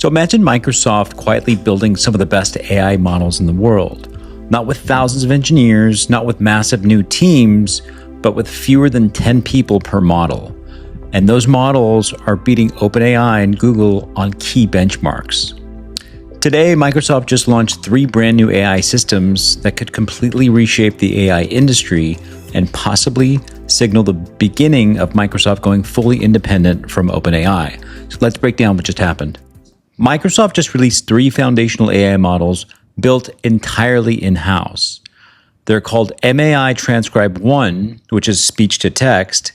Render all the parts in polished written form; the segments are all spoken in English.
So imagine Microsoft quietly building some of the best AI models in the world, not with thousands of engineers, not with massive new teams, but with fewer than 10 people per model. And those models are beating OpenAI and Google on key benchmarks. Today, Microsoft just launched 3 brand new AI systems that could completely reshape the AI industry and possibly signal the beginning of Microsoft going fully independent from OpenAI. So let's break down what just happened. Microsoft just released 3 foundational AI models built entirely in-house. They're called MAI Transcribe 1, which is speech to text,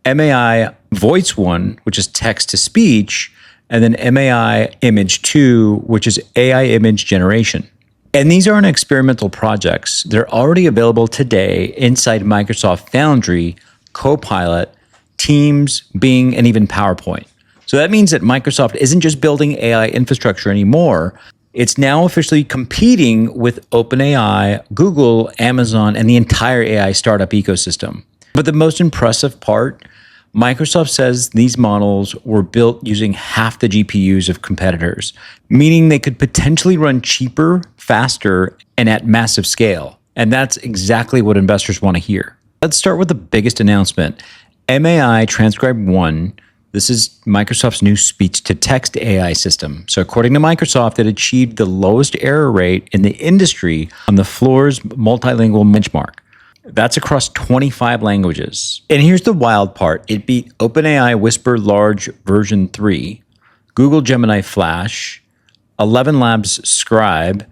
MAI Voice 1, which is text to speech, and then MAI Image 2, which is AI image generation. And these aren't experimental projects. They're already available today inside Microsoft Foundry, Copilot, Teams, Bing, and even PowerPoint. So that means that Microsoft isn't just building AI infrastructure anymore. It's now officially competing with OpenAI, Google, Amazon, and the entire AI startup ecosystem. But the most impressive part, Microsoft says these models were built using half the GPUs of competitors, meaning they could potentially run cheaper, faster, and at massive scale. And that's exactly what investors want to hear. Let's start with the biggest announcement. MAI Transcribe 1, this is Microsoft's new speech-to-text AI system. So according to Microsoft, it achieved the lowest error rate in the industry on the floor's multilingual benchmark. That's across 25 languages. And here's the wild part. It beat OpenAI Whisper Large version 3, Google Gemini Flash, 11 Labs Scribe,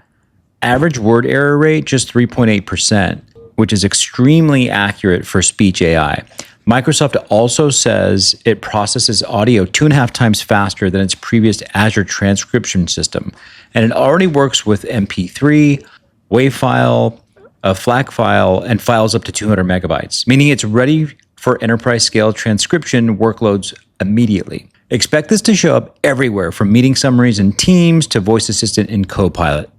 average word error rate just 3.8%, which is extremely accurate for speech AI. Microsoft also says it processes audio 2.5 times faster than its previous Azure transcription system. And it already works with MP3, WAV file, a FLAC file, and files up to 200 megabytes, meaning it's ready for enterprise-scale transcription workloads immediately. Expect this to show up everywhere, from meeting summaries in Teams to voice assistant in Copilot.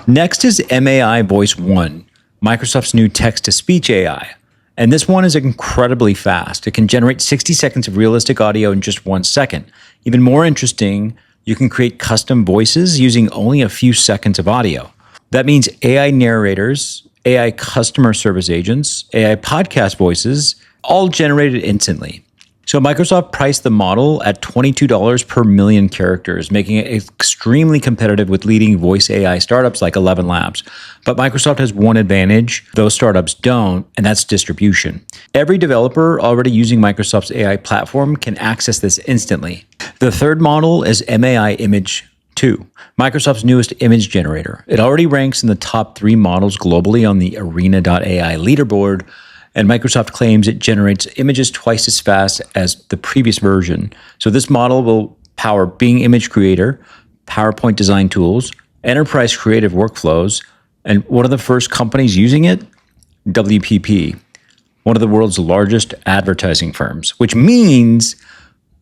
Next is MAI Voice 1, Microsoft's new text-to-speech AI. And this one is incredibly fast. It can generate 60 seconds of realistic audio in just 1 second. Even more interesting, you can create custom voices using only a few seconds of audio. That means AI narrators, AI customer service agents, AI podcast voices, all generated instantly. So Microsoft priced the model at $22 per million characters, making it extremely competitive with leading voice AI startups like 11 Labs. But Microsoft has one advantage those startups don't, and that's distribution. Every developer already using Microsoft's AI platform can access this instantly. The third model is MAI Image 2, Microsoft's newest image generator. It already ranks in the top 3 models globally on the arena.ai leaderboard, and Microsoft claims it generates images twice as fast as the previous version. So this model will power Bing Image Creator, PowerPoint design tools, enterprise creative workflows, and one of the first companies using it, WPP, one of the world's largest advertising firms, which means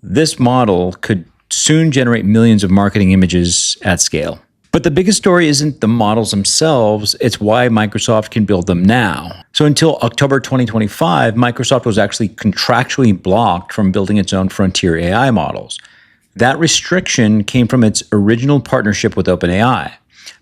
this model could soon generate millions of marketing images at scale. But the biggest story isn't the models themselves, it's why Microsoft can build them now. So until October 2025, Microsoft was actually contractually blocked from building its own frontier AI models. That restriction came from its original partnership with OpenAI.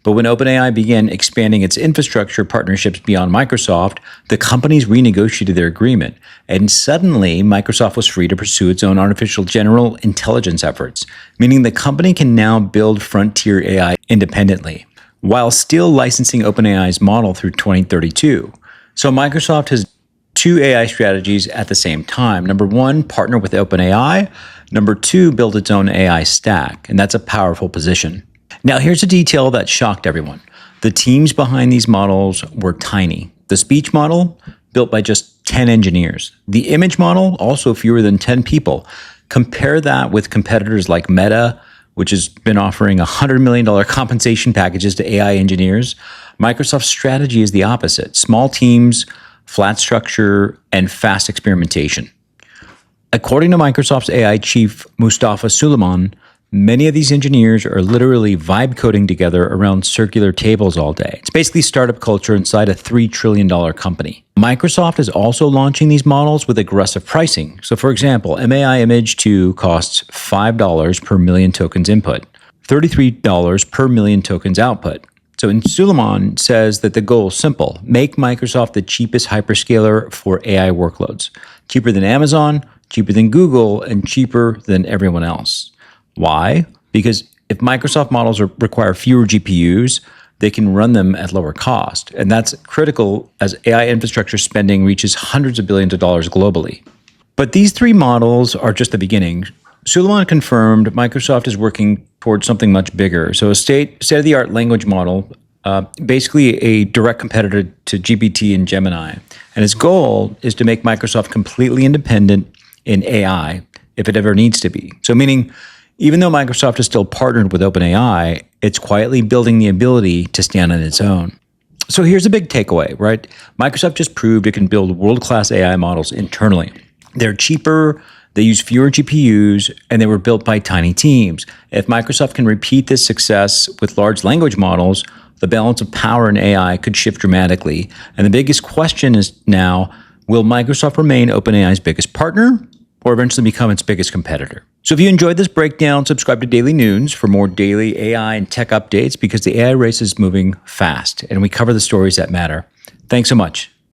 But when OpenAI began expanding its infrastructure partnerships beyond Microsoft, the companies renegotiated their agreement. And suddenly, Microsoft was free to pursue its own artificial general intelligence efforts, meaning the company can now build frontier AI independently, while still licensing OpenAI's model through 2032. So Microsoft has 2 AI strategies at the same time. Number 1, partner with OpenAI. Number 2, build its own AI stack. And that's a powerful position. Now, here's a detail that shocked everyone. The teams behind these models were tiny. The speech model, built by just 10 engineers. The image model, also fewer than 10 people. Compare that with competitors like Meta, which has been offering $100 million compensation packages to AI engineers. Microsoft's strategy is the opposite. Small teams, flat structure, and fast experimentation. According to Microsoft's AI chief, Mustafa Suleyman, many of these engineers are literally vibe coding together around circular tables all day. It's basically startup culture inside a $3 trillion company. Microsoft is also launching these models with aggressive pricing. So for example, MAI Image 2 costs $5 per million tokens input. $33 per million tokens output. So, and Suleiman says that the goal is simple: make Microsoft the cheapest hyperscaler for AI workloads. Cheaper than Amazon, cheaper than Google, and cheaper than everyone else. Why? Because if Microsoft models require fewer GPUs, they can run them at lower cost. And that's critical as AI infrastructure spending reaches hundreds of billions of dollars globally. But these three models are just the beginning. Suleiman confirmed Microsoft is working towards something much bigger. So a state-of-the-art language model, basically a direct competitor to GPT and Gemini. And his goal is to make Microsoft completely independent in AI if it ever needs to be. So meaning, even though Microsoft is still partnered with OpenAI, it's quietly building the ability to stand on its own. So here's a big takeaway, right? Microsoft just proved it can build world-class AI models internally. They're cheaper, they use fewer GPUs, and they were built by tiny teams. If Microsoft can repeat this success with large language models, the balance of power in AI could shift dramatically. And the biggest question is now, will Microsoft remain OpenAI's biggest partner or eventually become its biggest competitor? So if you enjoyed this breakdown, subscribe to Daily News for more daily AI and tech updates, because the AI race is moving fast and we cover the stories that matter. Thanks so much.